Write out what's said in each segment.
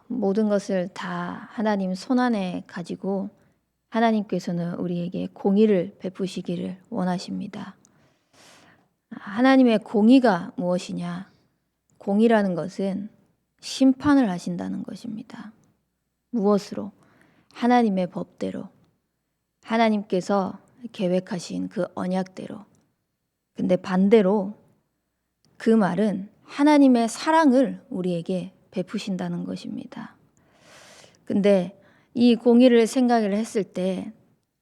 모든 것을 다 하나님 손안에 가지고 하나님께서는 우리에게 공의를 베푸시기를 원하십니다. 하나님의 공의가 무엇이냐? 공의라는 것은 심판을 하신다는 것입니다. 무엇으로? 하나님의 법대로, 하나님께서 계획하신 그 언약대로. 근데 반대로 그 말은 하나님의 사랑을 우리에게 베푸신다는 것입니다. 근데 이 공의를 생각을 했을 때,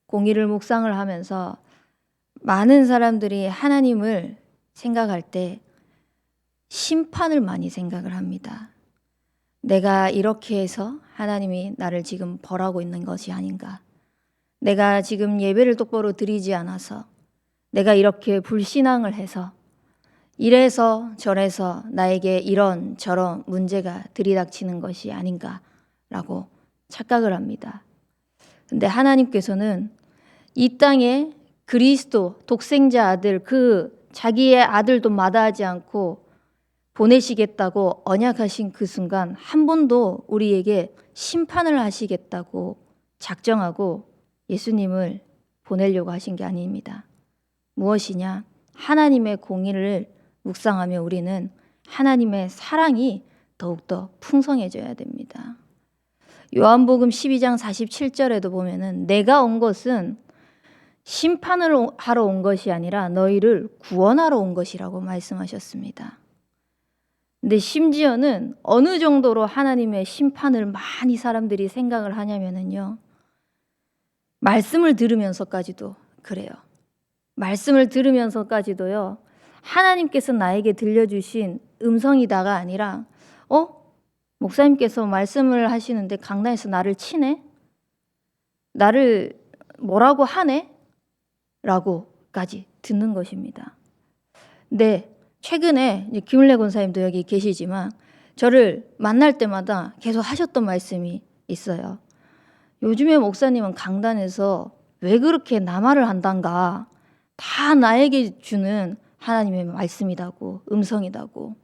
공의를 묵상을 하면서 많은 사람들이 하나님을 생각할 때 심판을 많이 생각을 합니다. 내가 이렇게 해서 하나님이 나를 지금 벌하고 있는 것이 아닌가. 내가 지금 예배를 똑바로 드리지 않아서, 내가 이렇게 불신앙을 해서, 이래서 저래서 나에게 이런 저런 문제가 들이닥치는 것이 아닌가라고 착각을 합니다. 근데 하나님께서는 이 땅에 그리스도 독생자 아들, 그 자기의 아들도 마다하지 않고 보내시겠다고 언약하신 그 순간 한 번도 우리에게 심판을 하시겠다고 작정하고 예수님을 보내려고 하신 게 아닙니다. 무엇이냐? 하나님의 공의를 묵상하며 우리는 하나님의 사랑이 더욱더 풍성해져야 됩니다. 요한복음 12장 47절에도 보면은 내가 온 것은 심판을 하러 온 것이 아니라 너희를 구원하러 온 것이라고 말씀하셨습니다. 근데 심지어는 어느 정도로 하나님의 심판을 많이 사람들이 생각을 하냐면은요, 말씀을 들으면서까지도 그래요. 말씀을 들으면서까지도요, 하나님께서 나에게 들려주신 음성이다가 아니라 목사님께서 말씀을 하시는데 강단에서 나를 치네? 나를 뭐라고 하네? 라고까지 듣는 것입니다. 근데 최근에 김은래 권사님도 여기 계시지만 저를 만날 때마다 계속 하셨던 말씀이 있어요. 요즘에 목사님은 강단에서 왜 그렇게 남말을 한단가? 다 나에게 주는 하나님의 말씀이다고, 음성이다고.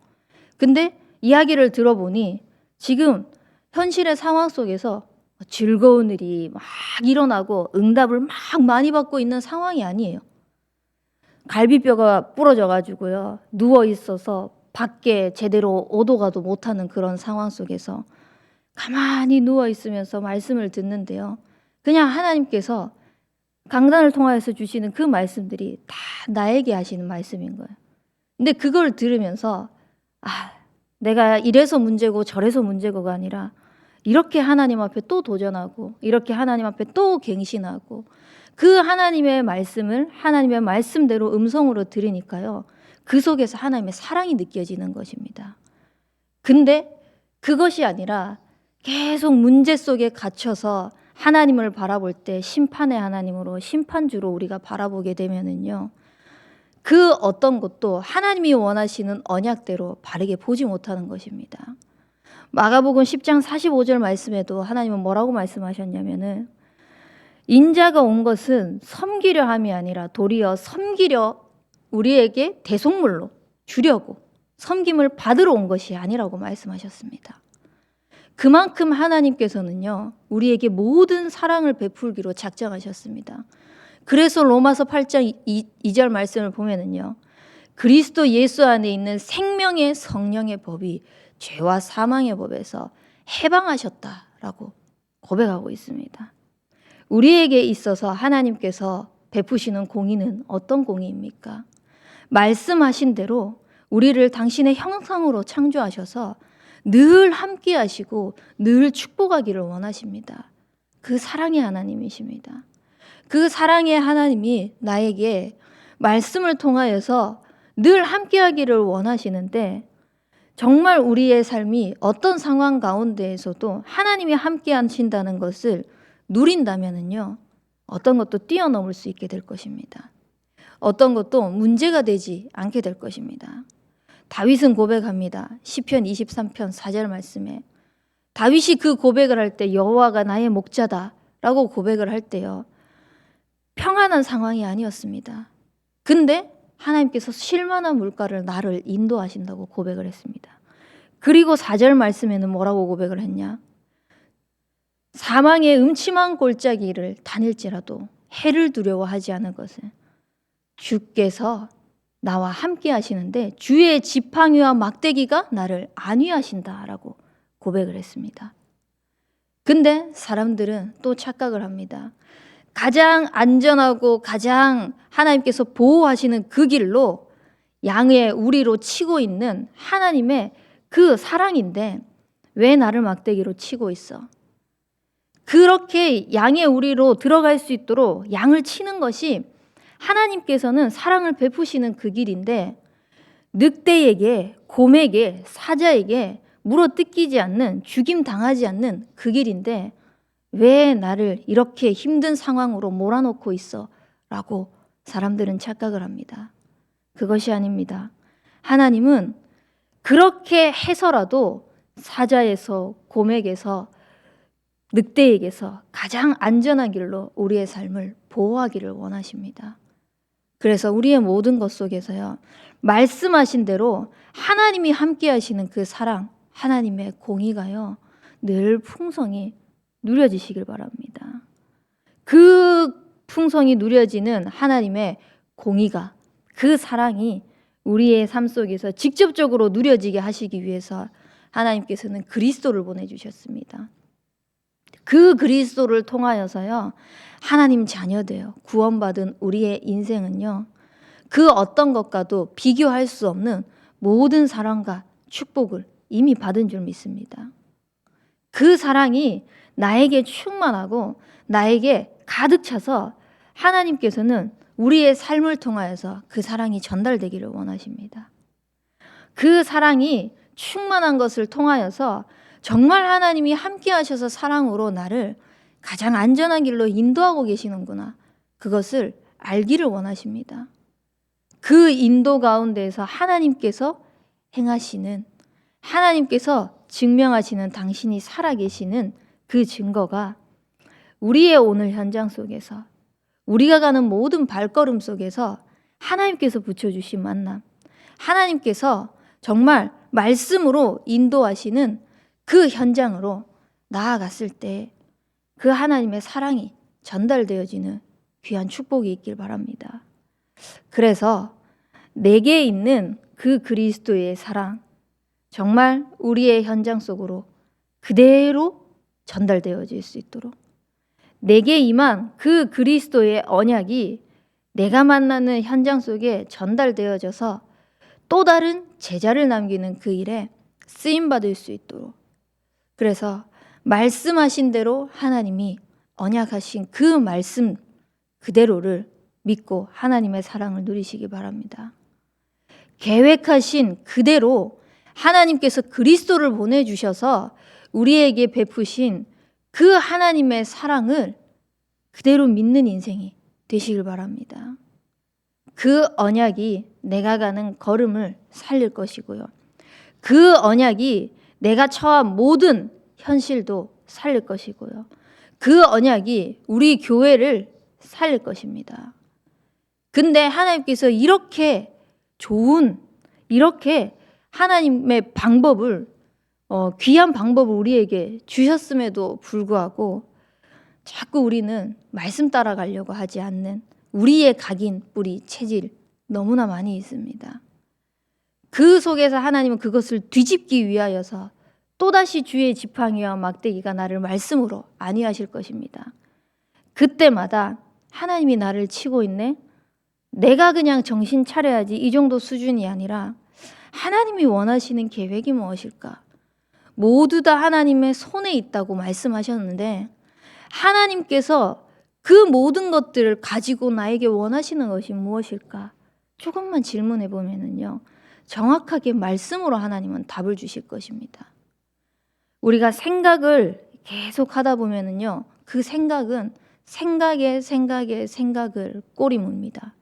근데 이야기를 들어보니 지금 현실의 상황 속에서 즐거운 일이 막 일어나고 응답을 막 많이 받고 있는 상황이 아니에요. 갈비뼈가 부러져 가지고요, 누워 있어서 밖에 제대로 오도 가도 못하는 그런 상황 속에서 가만히 누워 있으면서 말씀을 듣는데요, 그냥 하나님께서 강단을 통하여서 주시는 그 말씀들이 다 나에게 하시는 말씀인 거예요. 근데 그걸 들으면서 내가 이래서 문제고 저래서 문제고가 아니라 이렇게 하나님 앞에 또 도전하고 이렇게 하나님 앞에 또 갱신하고 그 하나님의 말씀을 하나님의 말씀대로 음성으로 들으니까요, 그 속에서 하나님의 사랑이 느껴지는 것입니다. 근데 그것이 아니라 계속 문제 속에 갇혀서 하나님을 바라볼 때 심판의 하나님으로, 심판주로 우리가 바라보게 되면은요, 그 어떤 것도 하나님이 원하시는 언약대로 바르게 보지 못하는 것입니다. 마가복음 10장 45절 말씀에도 하나님은 뭐라고 말씀하셨냐면은 인자가 온 것은 섬기려 함이 아니라 도리어 섬기려 우리에게 대속물로 주려고 섬김을 받으러 온 것이 아니라고 말씀하셨습니다. 그만큼 하나님께서는요, 우리에게 모든 사랑을 베풀기로 작정하셨습니다. 그래서 로마서 8장 2절 말씀을 보면은요, 그리스도 예수 안에 있는 생명의 성령의 법이 죄와 사망의 법에서 해방하셨다라고 고백하고 있습니다. 우리에게 있어서 하나님께서 베푸시는 공의는 어떤 공의입니까? 말씀하신 대로 우리를 당신의 형상으로 창조하셔서 늘 함께 하시고 늘 축복하기를 원하십니다. 그 사랑의 하나님이십니다. 그 사랑의 하나님이 나에게 말씀을 통하여서 늘 함께 하기를 원하시는데, 정말 우리의 삶이 어떤 상황 가운데에서도 하나님이 함께 하신다는 것을 누린다면은요, 어떤 것도 뛰어넘을 수 있게 될 것입니다. 어떤 것도 문제가 되지 않게 될 것입니다. 다윗은 고백합니다. 시편 23편 4절 말씀에 다윗이 그 고백을 할 때 여호와가 나의 목자다라고 고백을 할 때요, 평안한 상황이 아니었습니다. 근데 하나님께서 쉴만한 물가를 나를 인도하신다고 고백을 했습니다. 그리고 4절 말씀에는 뭐라고 고백을 했냐? 사망의 음침한 골짜기를 다닐지라도 해를 두려워하지 않을 것은 주께서 나와 함께 하시는데 주의 지팡이와 막대기가 나를 안위하신다라고 고백을 했습니다. 근데 사람들은 또 착각을 합니다. 가장 안전하고 가장 하나님께서 보호하시는 그 길로 양의 우리로 치고 있는 하나님의 그 사랑인데 왜 나를 막대기로 치고 있어? 그렇게 양의 우리로 들어갈 수 있도록 양을 치는 것이 하나님께서는 사랑을 베푸시는 그 길인데 늑대에게, 곰에게, 사자에게 물어뜯기지 않는, 죽임 당하지 않는 그 길인데 왜 나를 이렇게 힘든 상황으로 몰아넣고 있어? 라고 사람들은 착각을 합니다. 그것이 아닙니다. 하나님은 그렇게 해서라도 사자에서, 곰에게서, 늑대에게서 가장 안전한 길로 우리의 삶을 보호하기를 원하십니다. 그래서 우리의 모든 것 속에서요, 말씀하신 대로 하나님이 함께 하시는 그 사랑, 하나님의 공의가요, 늘 풍성히 누려지시길 바랍니다. 그 풍성히 누려지는 하나님의 공의가, 그 사랑이 우리의 삶 속에서 직접적으로 누려지게 하시기 위해서 하나님께서는 그리스도를 보내주셨습니다. 그 그리스도를 통하여서요, 하나님 자녀되어 구원받은 우리의 인생은요, 그 어떤 것과도 비교할 수 없는 모든 사랑과 축복을 이미 받은 줄 믿습니다. 그 사랑이 나에게 충만하고 나에게 가득 차서 하나님께서는 우리의 삶을 통하여서 그 사랑이 전달되기를 원하십니다. 그 사랑이 충만한 것을 통하여서 정말 하나님이 함께 하셔서 사랑으로 나를 가장 안전한 길로 인도하고 계시는구나, 그것을 알기를 원하십니다. 그 인도 가운데에서 하나님께서 행하시는, 하나님께서 증명하시는 당신이 살아계시는 그 증거가 우리의 오늘 현장 속에서, 우리가 가는 모든 발걸음 속에서 하나님께서 붙여주신 만남, 하나님께서 정말 말씀으로 인도하시는 그 현장으로 나아갔을 때 그 하나님의 사랑이 전달되어지는 귀한 축복이 있길 바랍니다. 그래서 내게 있는 그 그리스도의 사랑, 정말 우리의 현장 속으로 그대로 전달되어질 수 있도록, 내게 임한 그 그리스도의 언약이 내가 만나는 현장 속에 전달되어져서 또 다른 제자를 남기는 그 일에 쓰임받을 수 있도록, 그래서 말씀하신 대로 하나님이 언약하신 그 말씀 그대로를 믿고 하나님의 사랑을 누리시기 바랍니다. 계획하신 그대로 하나님께서 그리스도를 보내주셔서 우리에게 베푸신 그 하나님의 사랑을 그대로 믿는 인생이 되시길 바랍니다. 그 언약이 내가 가는 걸음을 살릴 것이고요, 그 언약이 내가 처한 모든 현실도 살릴 것이고요, 그 언약이 우리 교회를 살릴 것입니다. 근데 하나님께서 이렇게 좋은, 이렇게 하나님의 방법을, 귀한 방법을 우리에게 주셨음에도 불구하고 자꾸 우리는 말씀 따라가려고 하지 않는 우리의 각인, 뿌리, 체질 너무나 많이 있습니다. 그 속에서 하나님은 그것을 뒤집기 위하여서 또다시 주의 지팡이와 막대기가 나를 말씀으로 안위하실 것입니다. 그때마다 하나님이 나를 치고 있네? 내가 그냥 정신 차려야지, 이 정도 수준이 아니라 하나님이 원하시는 계획이 무엇일까? 모두 다 하나님의 손에 있다고 말씀하셨는데 하나님께서 그 모든 것들을 가지고 나에게 원하시는 것이 무엇일까? 조금만 질문해 보면은요, 정확하게 말씀으로 하나님은 답을 주실 것입니다. 우리가 생각을 계속 하다 보면은요, 그 생각은 생각을 꼬리 뭅니다.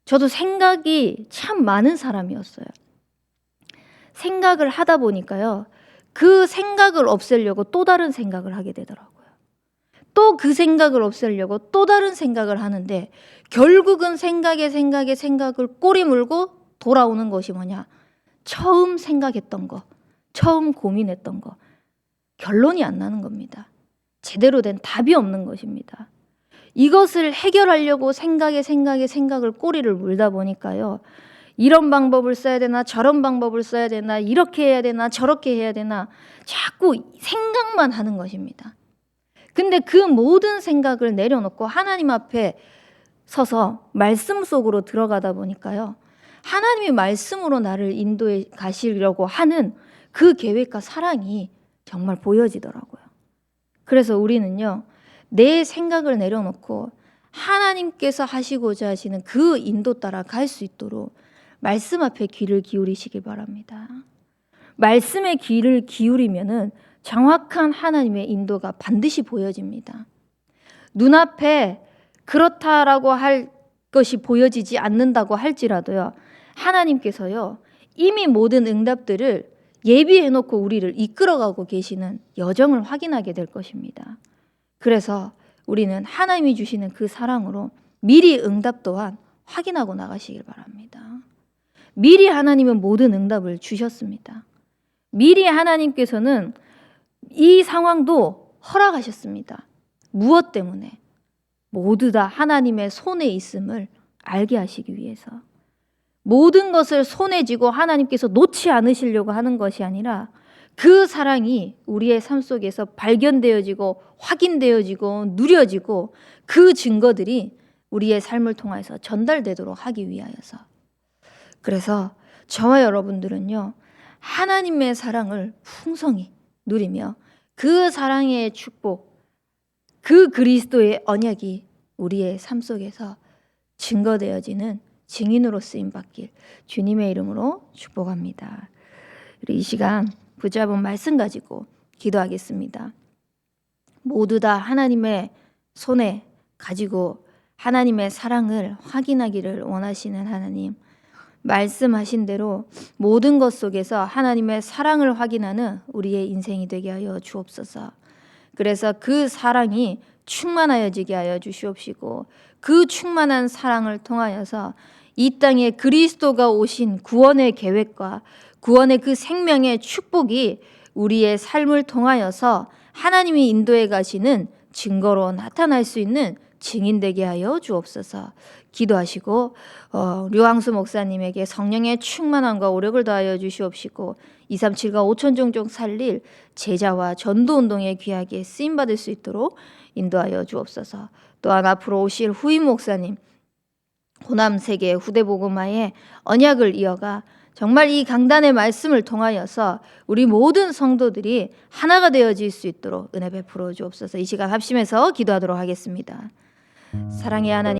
저도 생각이 참 많은 사람이었어요. 생각을 하다 보니까요, 그 생각을 없애려고 또 다른 생각을 하게 되더라고요. 또 그 생각을 없애려고 또 다른 생각을 하는데 결국은 생각을 꼬리 물고 돌아오는 것이 뭐냐? 처음 생각했던 거, 처음 고민했던 거, 결론이 안 나는 겁니다. 제대로 된 답이 없는 것입니다. 이것을 해결하려고 생각을 꼬리를 물다 보니까요. 이런 방법을 써야 되나 저런 방법을 써야 되나 이렇게 해야 되나 저렇게 해야 되나 자꾸 생각만 하는 것입니다. 근데 그 모든 생각을 내려놓고 하나님 앞에 서서 말씀 속으로 들어가다 보니까요. 하나님이 말씀으로 나를 인도해 가시려고 하는 그 계획과 사랑이 정말 보여지더라고요. 그래서 우리는요. 내 생각을 내려놓고 하나님께서 하시고자 하시는 그 인도 따라 갈 수 있도록 말씀 앞에 귀를 기울이시기 바랍니다. 말씀에 귀를 기울이면은 정확한 하나님의 인도가 반드시 보여집니다. 눈앞에 그렇다라고 할 것이 보여지지 않는다고 할지라도요. 하나님께서요. 이미 모든 응답들을 예비해 놓고 우리를 이끌어가고 계시는 여정을 확인하게 될 것입니다. 그래서 우리는 하나님이 주시는 그 사랑으로 미리 응답 또한 확인하고 나가시길 바랍니다. 미리 하나님은 모든 응답을 주셨습니다. 미리 하나님께서는 이 상황도 허락하셨습니다. 무엇 때문에? 모두 다 하나님의 손에 있음을 알게 하시기 위해서. 모든 것을 손에 쥐고 하나님께서 놓지 않으시려고 하는 것이 아니라 그 사랑이 우리의 삶 속에서 발견되어지고 확인되어지고 누려지고 그 증거들이 우리의 삶을 통해서 전달되도록 하기 위하여서. 그래서 저와 여러분들은요. 하나님의 사랑을 풍성히 누리며 그 사랑의 축복, 그 그리스도의 언약이 우리의 삶 속에서 증거되어지는 증인으로 쓰임받길 주님의 이름으로 축복합니다. 우리 이 시간 붙잡은 말씀 가지고 기도하겠습니다. 모두 다 하나님의 손에 가지고 하나님의 사랑을 확인하기를 원하시는 하나님, 말씀하신 대로 모든 것 속에서 하나님의 사랑을 확인하는 우리의 인생이 되게 하여 주옵소서. 그래서 그 사랑이 충만하여지게 하여 주시옵시고 그 충만한 사랑을 통하여서 이 땅에 그리스도가 오신 구원의 계획과 구원의 그 생명의 축복이 우리의 삶을 통하여서 하나님이 인도해 가시는 증거로 나타날 수 있는 증인되게 하여 주옵소서. 기도하시고 류황수 목사님에게 성령의 충만함과 오력을 더하여 주시옵시고 237과 5천 종족 살릴 제자와 전도운동에 귀하게 쓰임받을 수 있도록 인도하여 주옵소서. 또한 앞으로 오실 후임 목사님 호남 세계 후대복음화의 언약을 이어가 정말 이 강단의 말씀을 통하여서 우리 모든 성도들이 하나가 되어질 수 있도록 은혜 베풀어 주옵소서. 이 시간 합심해서 기도하도록 하겠습니다. 사랑의 하나님,